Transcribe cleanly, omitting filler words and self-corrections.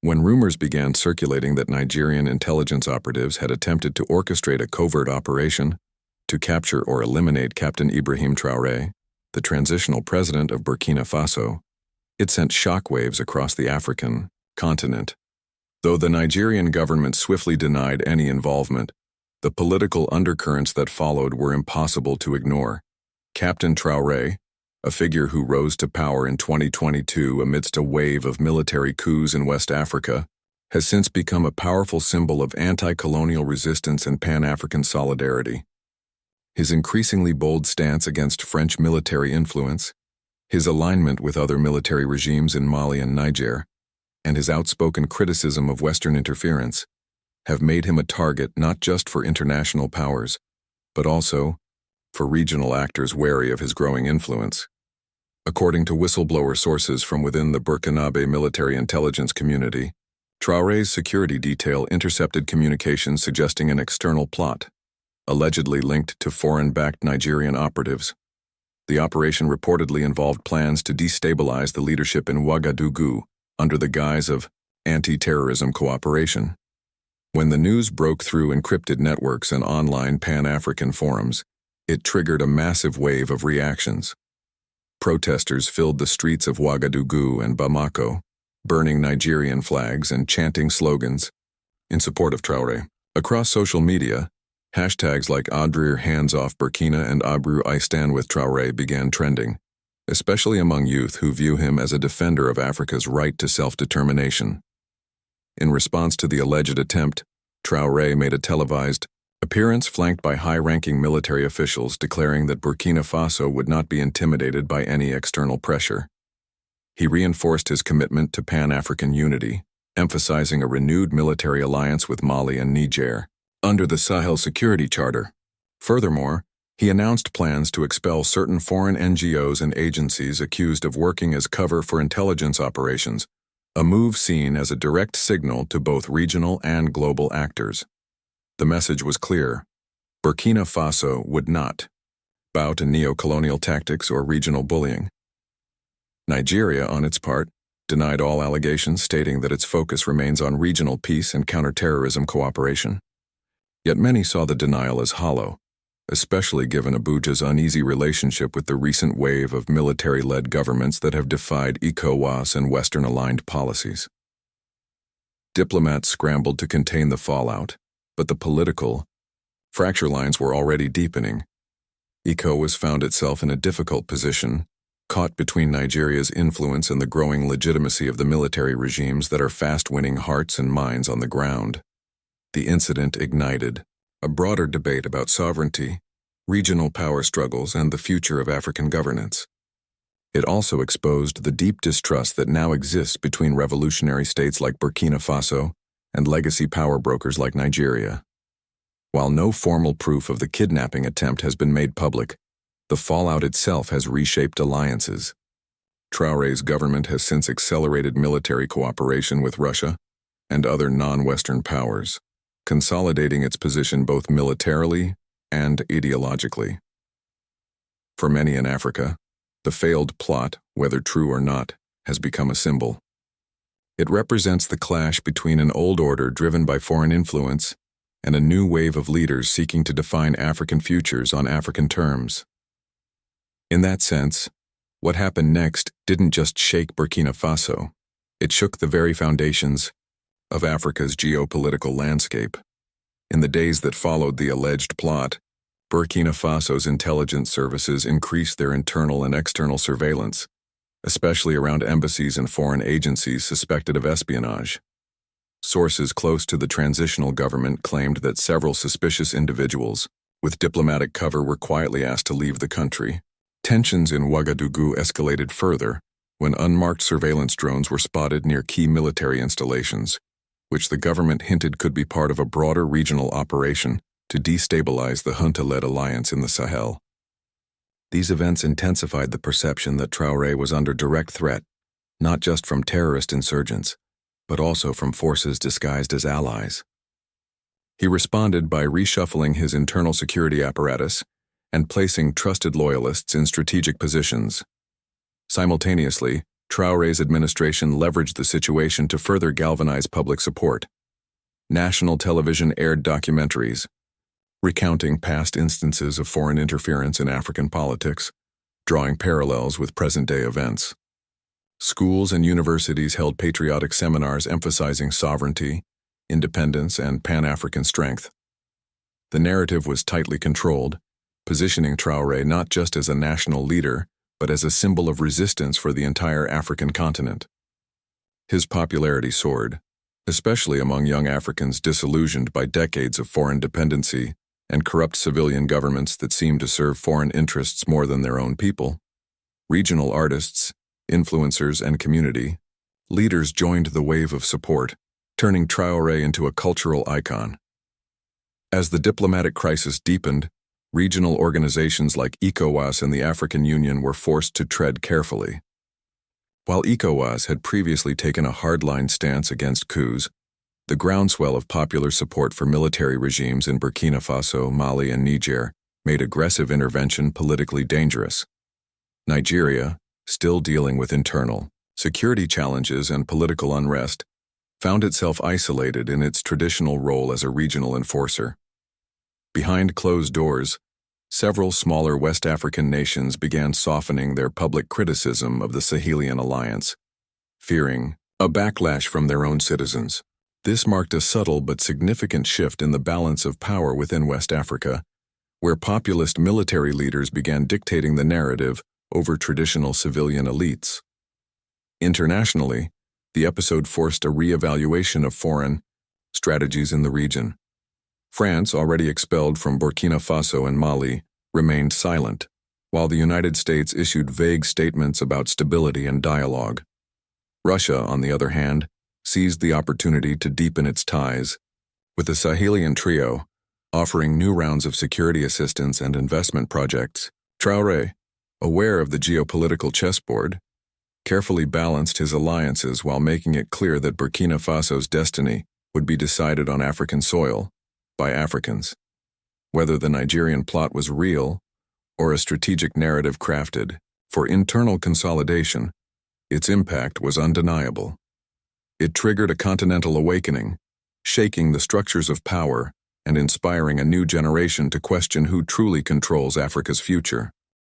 When rumors began circulating that Nigerian intelligence operatives had attempted to orchestrate a covert operation to capture or eliminate Captain Ibrahim Traoré, the transitional president of Burkina Faso, it sent shockwaves across the African continent. Though the Nigerian government swiftly denied any involvement, the political undercurrents that followed were impossible to ignore. Captain Traoré, a figure who rose to power in 2022 amidst a wave of military coups in West Africa, has since become a powerful symbol of anti-colonial resistance and Pan-African solidarity. His increasingly bold stance against French military influence, his alignment with other military regimes in Mali and Niger, and his outspoken criticism of Western interference have made him a target not just for international powers, but also for regional actors wary of his growing influence. According to whistleblower sources from within the Burkinabe military intelligence community, Traoré's security detail intercepted communications suggesting an external plot, allegedly linked to foreign-backed Nigerian operatives. The operation reportedly involved plans to destabilize the leadership in Ouagadougou under the guise of anti-terrorism cooperation. When the news broke through encrypted networks and online Pan-African forums, it triggered a massive wave of reactions. Protesters filled the streets of Ouagadougou and Bamako, burning Nigerian flags and chanting slogans in support of Traoré. Across social media, hashtags like Adrir Hands Off Burkina and Abru I Stand With Traoré began trending, especially among youth who view him as a defender of Africa's right to self-determination. In response to the alleged attempt, Traoré made a televised appearance flanked by high-ranking military officials declaring that Burkina Faso would not be intimidated by any external pressure. He reinforced his commitment to Pan-African unity, emphasizing a renewed military alliance with Mali and Niger under the Sahel Security Charter. Furthermore, he announced plans to expel certain foreign NGOs and agencies accused of working as cover for intelligence operations, a move seen as a direct signal to both regional and global actors. The message was clear: Burkina Faso would not bow to neo-colonial tactics or regional bullying. Nigeria, on its part, denied all allegations, stating that its focus remains on regional peace and counterterrorism cooperation. Yet many saw the denial as hollow, especially given Abuja's uneasy relationship with the recent wave of military-led governments that have defied ECOWAS and Western-aligned policies. Diplomats scrambled to contain the fallout, but the political fracture lines were already deepening. ECOWAS found itself in a difficult position, caught between Nigeria's influence and the growing legitimacy of the military regimes that are fast winning hearts and minds on the ground. The incident ignited a broader debate about sovereignty, regional power struggles, and the future of African governance. It also exposed the deep distrust that now exists between revolutionary states like Burkina Faso and legacy power brokers like Nigeria. While no formal proof of the kidnapping attempt has been made public, the fallout itself has reshaped alliances. Traoré's government has since accelerated military cooperation with Russia and other non-Western powers, consolidating its position both militarily and ideologically. For many in Africa, the failed plot, whether true or not, has become a symbol. It represents the clash between an old order driven by foreign influence and a new wave of leaders seeking to define African futures on African terms. In that sense, what happened next didn't just shake Burkina Faso, it shook the very foundations of Africa's geopolitical landscape. In the days that followed the alleged plot, Burkina Faso's intelligence services increased their internal and external surveillance, especially around embassies and foreign agencies suspected of espionage. Sources close to the transitional government claimed that several suspicious individuals with diplomatic cover were quietly asked to leave the country. Tensions in Ouagadougou escalated further when unmarked surveillance drones were spotted near key military installations, which the government hinted could be part of a broader regional operation to destabilize the junta-led alliance in the Sahel. These events intensified the perception that Traoré was under direct threat, not just from terrorist insurgents, but also from forces disguised as allies. He responded by reshuffling his internal security apparatus and placing trusted loyalists in strategic positions. Simultaneously, Traoré's administration leveraged the situation to further galvanize public support. National television aired documentaries, recounting past instances of foreign interference in African politics, drawing parallels with present-day events. Schools and universities held patriotic seminars emphasizing sovereignty, independence, and Pan-African strength. The narrative was tightly controlled, positioning Traoré not just as a national leader, but as a symbol of resistance for the entire African continent. His popularity soared, especially among young Africans disillusioned by decades of foreign dependency and corrupt civilian governments that seemed to serve foreign interests more than their own people. Regional artists, influencers, and community leaders joined the wave of support, turning Traoré into a cultural icon. As the diplomatic crisis deepened, regional organizations like ECOWAS and the African Union were forced to tread carefully. While ECOWAS had previously taken a hardline stance against coups, the groundswell of popular support for military regimes in Burkina Faso, Mali, and Niger made aggressive intervention politically dangerous. Nigeria, still dealing with internal security challenges and political unrest, found itself isolated in its traditional role as a regional enforcer. Behind closed doors, several smaller West African nations began softening their public criticism of the Sahelian alliance, fearing a backlash from their own citizens. This marked a subtle but significant shift in the balance of power within West Africa, where populist military leaders began dictating the narrative over traditional civilian elites. Internationally, the episode forced a re-evaluation of foreign strategies in the region. France, already expelled from Burkina Faso and Mali, remained silent, while the United States issued vague statements about stability and dialogue. Russia, on the other hand, seized the opportunity to deepen its ties, with the Sahelian trio offering new rounds of security assistance and investment projects. Traoré, aware of the geopolitical chessboard, carefully balanced his alliances while making it clear that Burkina Faso's destiny would be decided on African soil, by Africans. Whether the Nigerian plot was real or a strategic narrative crafted for internal consolidation, its impact was undeniable. It triggered a continental awakening, shaking the structures of power and inspiring a new generation to question who truly controls Africa's future.